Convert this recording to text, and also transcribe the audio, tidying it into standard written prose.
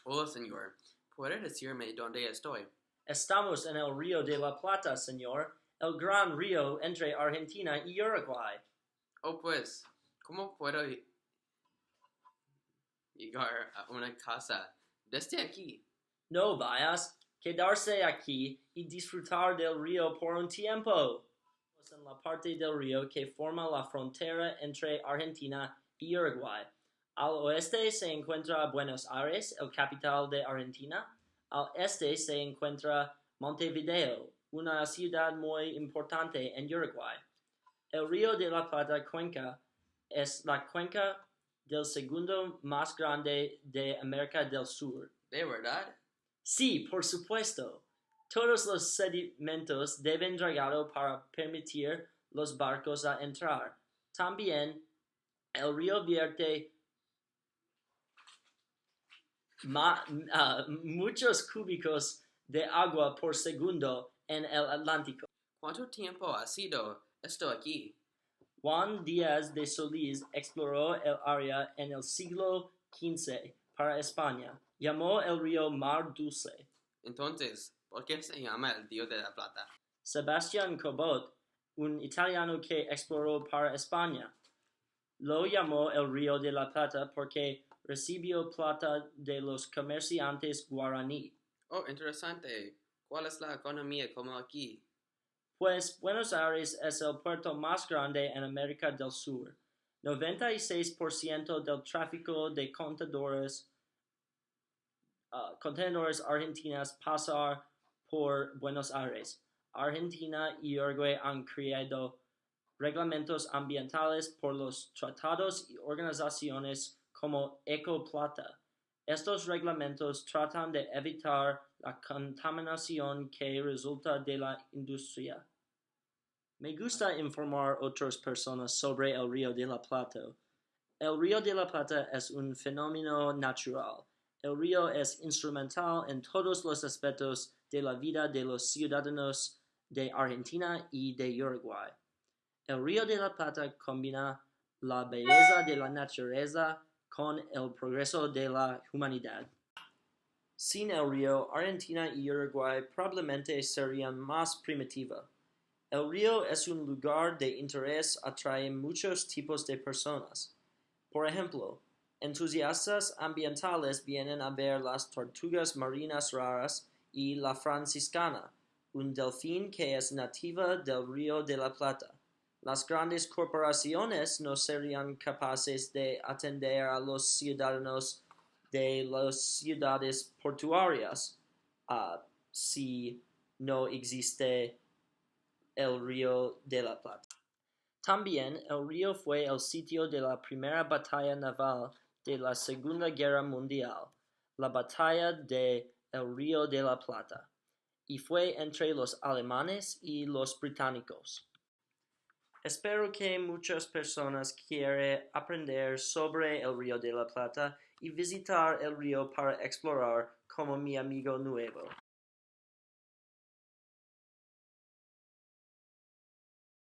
Hola, señor. ¿Puede decirme dónde estoy? Estamos en el Río de la Plata, señor, el gran río entre Argentina y Uruguay. Oh, pues, ¿cómo puedo llegar a una casa desde aquí? No vayas, quedarse aquí y disfrutar del río por un tiempo. Estamos en la parte del río que forma la frontera entre Argentina y Uruguay. Al oeste se encuentra Buenos Aires, el capital de Argentina. Al este se encuentra Montevideo, una ciudad muy importante en Uruguay. El Río de la Plata cuenca es la cuenca del segundo más grande de América del Sur. ¿De verdad? Sí, por supuesto. Todos los sedimentos deben dragado para permitir los barcos a entrar. También el río vierte muchos cúbicos de agua por segundo en el Atlántico. ¿Cuánto tiempo ha sido esto aquí? Juan Díaz de Solís exploró el área en el siglo XV para España. Llamó el río Mar Dulce. Entonces, ¿por qué se llama el Río de la Plata? Sebastián Cabot, un italiano que exploró para España, lo llamó el Río de la Plata porque recibió plata de los comerciantes guaraní. Oh, interesante. ¿Cuál es la economía como aquí? Pues Buenos Aires es el puerto más grande en América del Sur. 96% del tráfico de contenedores argentinos pasa por Buenos Aires. Argentina y Uruguay han creado reglamentos ambientales por los tratados y organizaciones como Ecoplata. Estos reglamentos tratan de evitar la contaminación que resulta de la industria. Me gusta informar a otras personas sobre el Río de la Plata. El Río de la Plata es un fenómeno natural. El río es instrumental en todos los aspectos de la vida de los ciudadanos de Argentina y de Uruguay. El Río de la Plata combina la belleza de la naturaleza con el progreso de la humanidad. Sin el río, Argentina y Uruguay probablemente serían más primitivas. El río es un lugar de interés, atrae muchos tipos de personas. Por ejemplo, entusiastas ambientales vienen a ver las tortugas marinas raras y la franciscana, un delfín que es nativa del Río de la Plata. Las grandes corporaciones no serían capaces de atender a los ciudadanos de las ciudades portuarias si no existe el Río de la Plata. También el río fue el sitio de la primera batalla naval de la Segunda Guerra Mundial, la batalla de el Río de la Plata, y fue entre los alemanes y los británicos. Espero que muchas personas quieran aprender sobre el Río de la Plata y visitar el río para explorar como mi amigo nuevo.